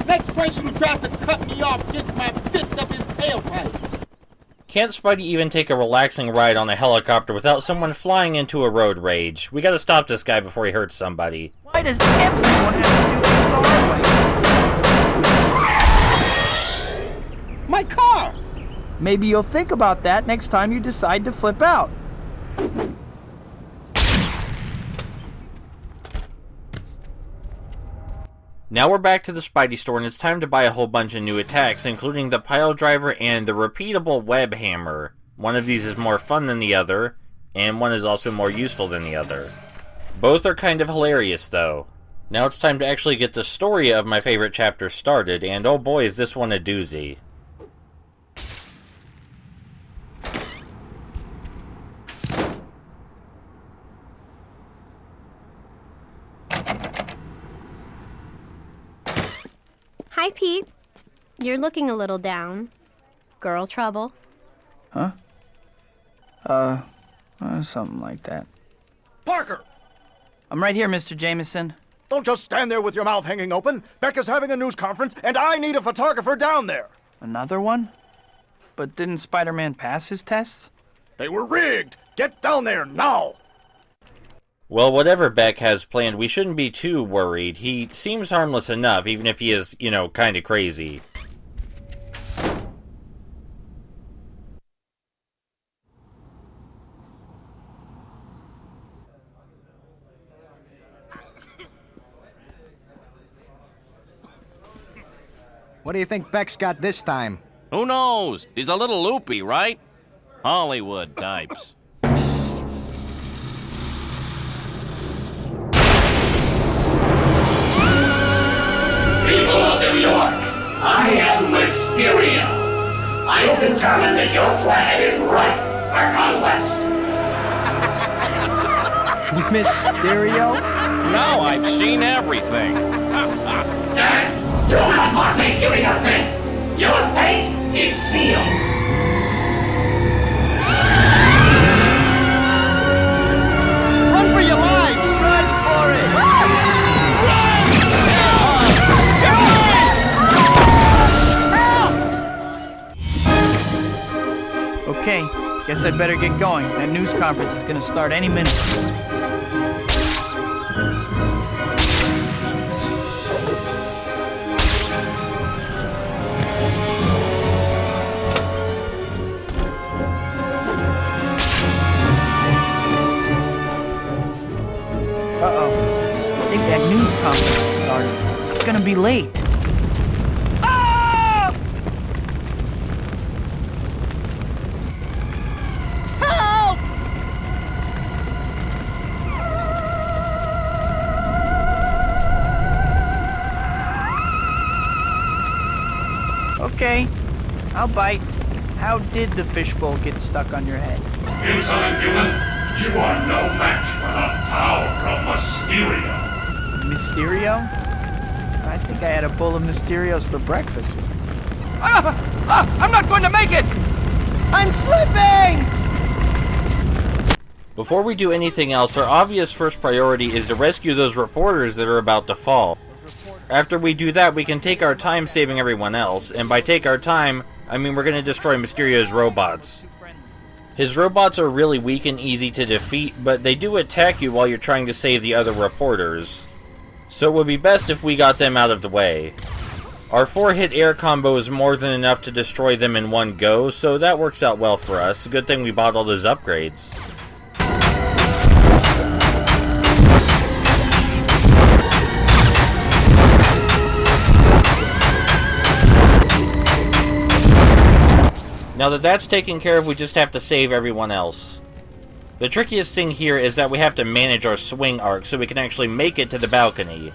Next person who tries to cut me off gets my fist up his tailpipe. Can't Spidey even take a relaxing ride on a helicopter without someone flying into a road rage? We gotta stop this guy before he hurts somebody. Why does everyone have to do things the hard way? My car! Maybe you'll think about that next time you decide to flip out. Now we're back to the Spidey store and it's time to buy a whole bunch of new attacks, including the pile driver and the repeatable web hammer. One of these is more fun than the other, and one is also more useful than the other. Both are kind of hilarious though. Now it's time to actually get the story of my favorite chapter started, and oh boy is this one a doozy. Hi, Pete. You're looking a little down. Girl trouble? Huh? Something like that. Parker! I'm right here, Mr. Jameson. Don't just stand there with your mouth hanging open. Becca's having a news conference, and I need a photographer down there. Another one? But didn't Spider-Man pass his tests? They were rigged. Get down there now. Well, whatever Beck has planned, we shouldn't be too worried. He seems harmless enough, even if he is, you know, kinda crazy. What do you think Beck's got this time? Who knows? He's a little loopy, right? Hollywood types. People of New York, I am Mysterio. I determined that your planet is ripe for conquest. Mysterio? Now I've seen everything. And do not mock me, giving your fate. Your fate is sealed. Run for your lives! Run for it! Okay, guess I'd better get going. That news conference is gonna start any minute. Uh-oh. I think that news conference is starting. I'm gonna be late. Okay, I'll bite. How did the fishbowl get stuck on your head? Insolent human, you are no match for the power of Mysterio. Mysterio? I think I had a bowl of Mysterios for breakfast. I'm not going to make it! I'm slipping! Before we do anything else, our obvious first priority is to rescue those reporters that are about to fall. After we do that, we can take our time saving everyone else, and by take our time, I mean we're going to destroy Mysterio's robots. His robots are really weak and easy to defeat, but they do attack you while you're trying to save the other reporters. So it would be best if we got them out of the way. Our 4-hit air combo is more than enough to destroy them in one go, so that works out well for us. Good thing we bought all those upgrades. Now that that's taken care of, we just have to save everyone else. The trickiest thing here is that we have to manage our swing arc so we can actually make it to the balcony.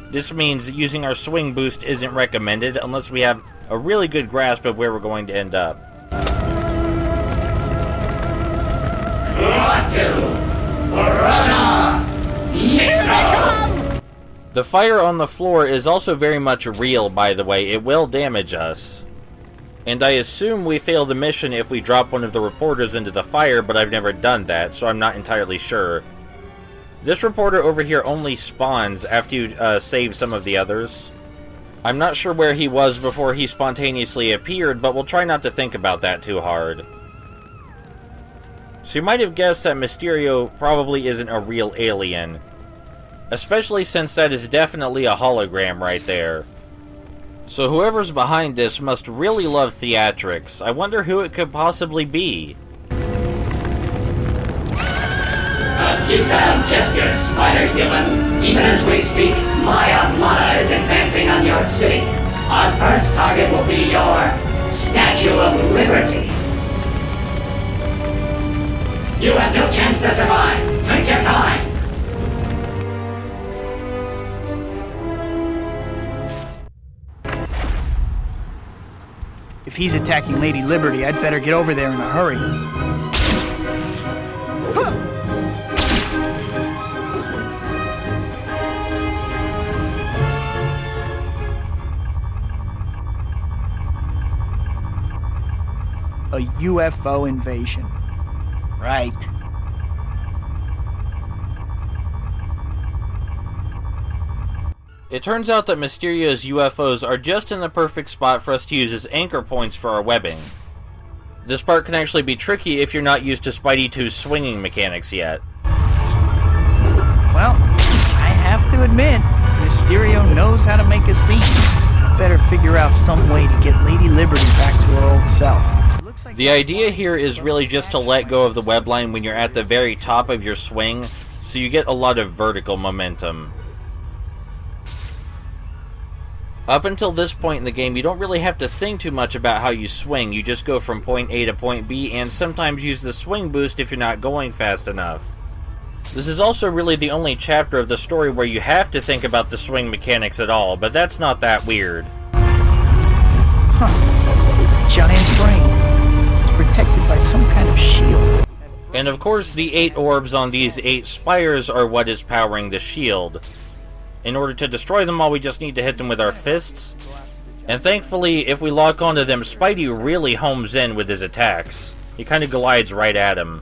This means that using our swing boost isn't recommended unless we have a really good grasp of where we're going to end up. The fire on the floor is also very much real, by the way. It will damage us. And I assume we fail the mission if we drop one of the reporters into the fire, but I've never done that, so I'm not entirely sure. This reporter over here only spawns after you save some of the others. I'm not sure where he was before he spontaneously appeared, but we'll try not to think about that too hard. So you might have guessed that Mysterio probably isn't a real alien. Especially since that is definitely a hologram right there. So whoever's behind this must really love theatrics. I wonder who it could possibly be. A futile gesture, Spider-Human. Even as we speak, my armada is advancing on your city. Our first target will be your Statue of Liberty. You have no chance to survive. Take your time. If he's attacking Lady Liberty, I'd better get over there in a hurry. A UFO invasion. Right. It turns out that Mysterio's UFOs are just in the perfect spot for us to use as anchor points for our webbing. This part can actually be tricky if you're not used to Spidey 2's swinging mechanics yet. Well, I have to admit, Mysterio knows how to make a scene. Better figure out some way to get Lady Liberty back to her old self. The idea here is really just to let go of the web line when you're at the very top of your swing, so you get a lot of vertical momentum. Up until this point in the game, you don't really have to think too much about how you swing. You just go from point A to point B, and sometimes use the swing boost if you're not going fast enough. This is also really the only chapter of the story where you have to think about the swing mechanics at all, but that's not that weird. Huh. Giant brain. It's protected by some kind of shield. And of course, the 8 orbs on these 8 spires are what is powering the shield. In order to destroy them all, we just need to hit them with our fists. And thankfully, if we lock onto them, Spidey really homes in with his attacks. He kind of glides right at him.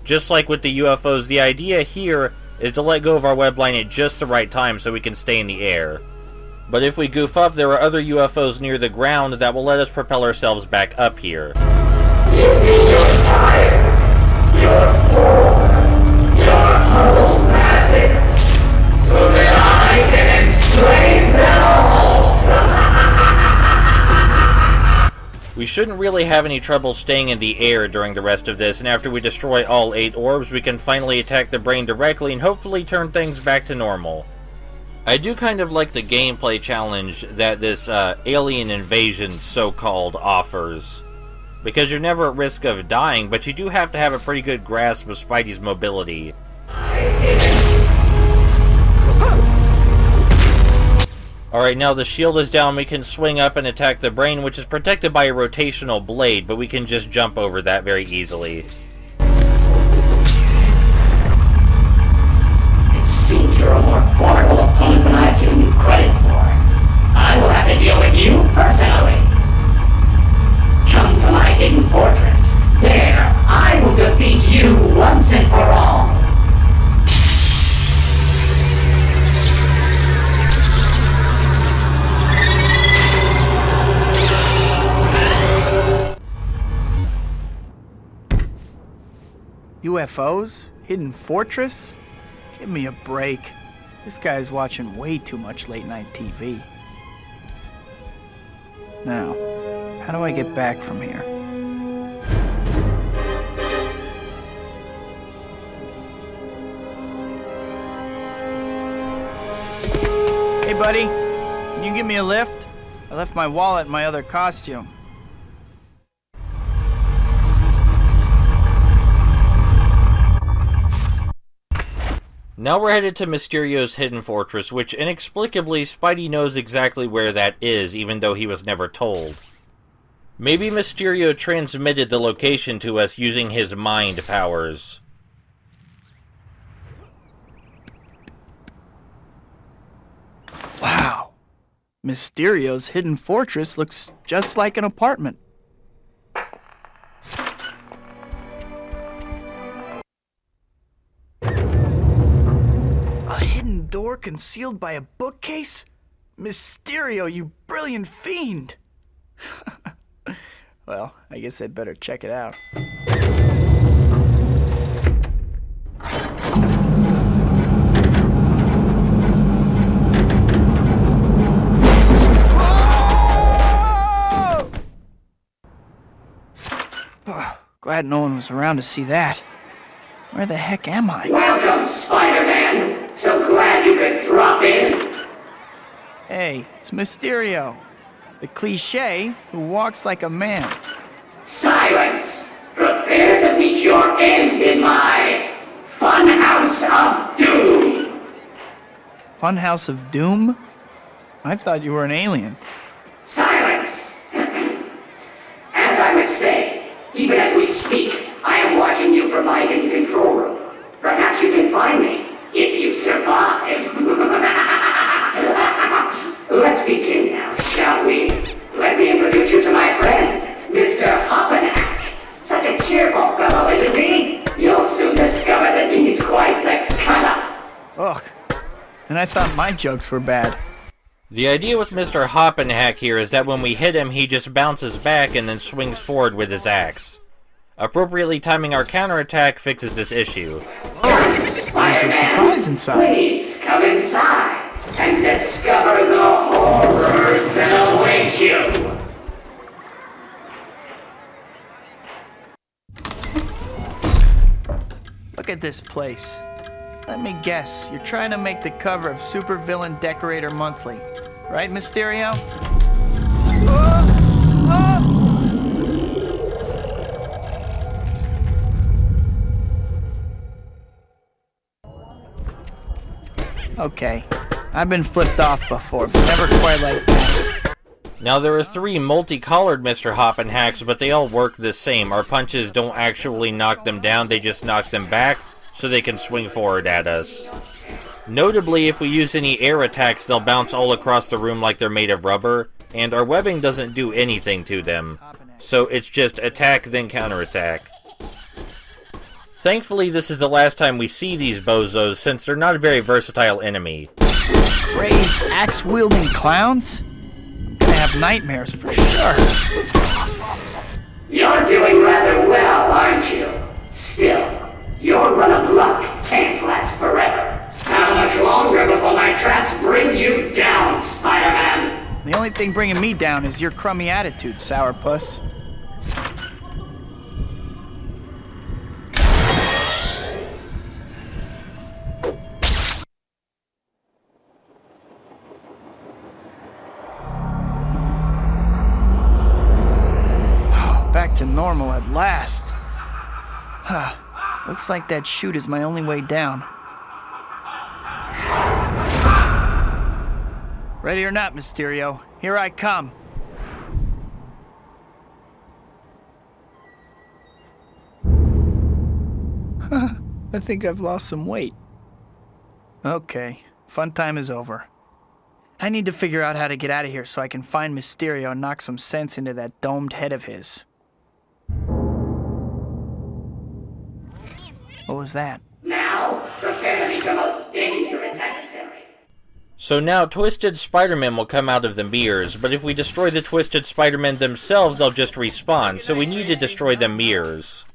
Just like with the UFOs, the idea here is to let go of our web line at just the right time so we can stay in the air. But if we goof up, there are other UFOs near the ground that will let us propel ourselves back up here. Give me your fire, your poor, your humble masses, so that I can enslave them all. We shouldn't really have any trouble staying in the air during the rest of this, and after we destroy all 8 orbs, we can finally attack the brain directly and hopefully turn things back to normal. I do kind of like the gameplay challenge that this alien invasion, so-called, offers. Because you're never at risk of dying, but you do have to have a pretty good grasp of Spidey's mobility. Alright, now the shield is down, we can swing up and attack the brain, which is protected by a rotational blade, but we can just jump over that very easily. It seems you're a more formidable opponent than I've given you credit for. I will have to deal with you personally. Come to my hidden fortress. There, I will defeat you once and for all. UFOs? Hidden fortress? Give me a break. This guy's watching way too much late-night TV. Now, how do I get back from here? Hey, buddy. Can you give me a lift? I left my wallet in my other costume. Now we're headed to Mysterio's hidden fortress, which inexplicably Spidey knows exactly where that is, even though he was never told. Maybe Mysterio transmitted the location to us using his mind powers. Wow. Mysterio's hidden fortress looks just like an apartment. A hidden door concealed by a bookcase? Mysterio, you brilliant fiend! Well, I guess I'd better check it out. Oh, glad no one was around to see that. Where the heck am I? Welcome, Spider-Man. So glad you could drop in. Hey, it's Mysterio. The cliché who walks like a man. Silence. Prepare to meet your end in my Funhouse of Doom. Funhouse of Doom? I thought you were an alien. Silence. As I was saying, even as we speak, I am watching you from my hidden control room. Perhaps you can find me, if you survive. Let's begin now, shall we? Let me introduce you to my friend, Mr. Hoppenhack. Such a cheerful fellow, isn't he? You'll soon discover that he's quite the cut-up. Ugh. And I thought my jokes were bad. The idea with Mr. Hoppenhack here is that when we hit him, he just bounces back and then swings forward with his axe. Appropriately timing our counterattack fixes this issue. Come, Spider-Man. Inside. Please come inside and discover the horrors that await you. Look at this place. Let me guess, you're trying to make the cover of Supervillain Decorator Monthly. Right, Mysterio? Okay, I've been flipped off before, but never quite like that. Now there are 3 multicolored Mr. Hoppenhacks, but they all work the same. Our punches don't actually knock them down, they just knock them back, so they can swing forward at us. Notably, if we use any air attacks, they'll bounce all across the room like they're made of rubber, and our webbing doesn't do anything to them. So it's just attack, then counterattack. Thankfully, this is the last time we see these bozos, since they're not a very versatile enemy. Crazed, axe-wielding clowns? I'm gonna have nightmares for sure. You're doing rather well, aren't you? Still, your run of luck can't last forever. How much longer before my traps bring you down, Spider-Man? The only thing bringing me down is your crummy attitude, sourpuss. Back to normal at last. Looks like that chute is my only way down. Ready or not, Mysterio, here I come. I think I've lost some weight. Okay, fun time is over. I need to figure out how to get out of here so I can find Mysterio and knock some sense into that domed head of his. What was that? Now, prepare to meet the most dangerous adversary. So now Twisted Spider-Men will come out of the mirrors, but if we destroy the Twisted Spider-Men themselves, they'll just respawn, so we need to destroy the mirrors.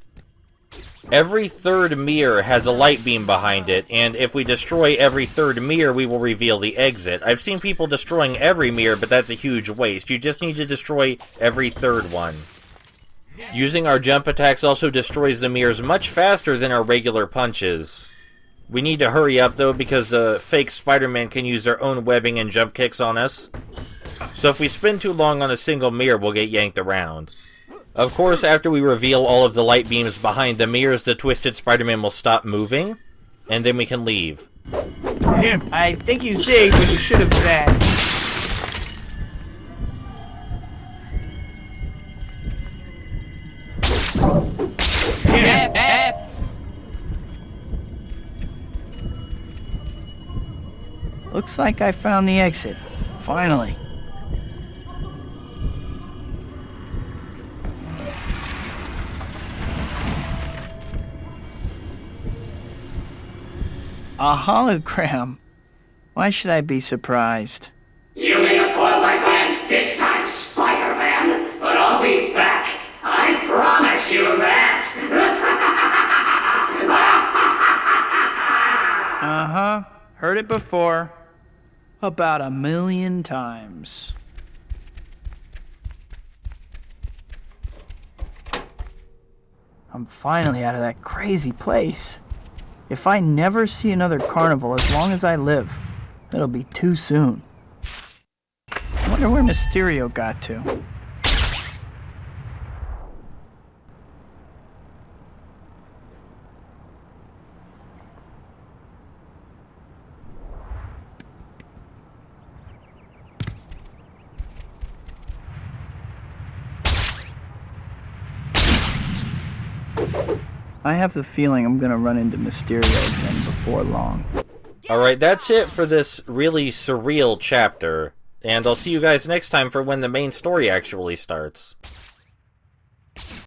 Every third mirror has a light beam behind it, and if we destroy every third mirror, we will reveal the exit. I've seen people destroying every mirror, but that's a huge waste. You just need to destroy every third one. Using our jump attacks also destroys the mirrors much faster than our regular punches. We need to hurry up, though, because the fake Spider-Man can use their own webbing and jump kicks on us. So if we spend too long on a single mirror, we'll get yanked around. Of course, after we reveal all of the light beams behind the mirrors, the Twisted Spider-Man will stop moving, and then we can leave. I think you say what you should have said. Looks like I found the exit. Finally. A hologram? Why should I be surprised? You foil my plans this time, Spider-Man, but I'll be back. I promise you that. Uh-huh. Heard it before. About 1,000,000 times. I'm finally out of that crazy place. If I never see another carnival as long as I live, it'll be too soon. I wonder where Mysterio got to. I have the feeling I'm gonna run into Mysterio again before long. Alright, that's it for this really surreal chapter. And I'll see you guys next time for when the main story actually starts.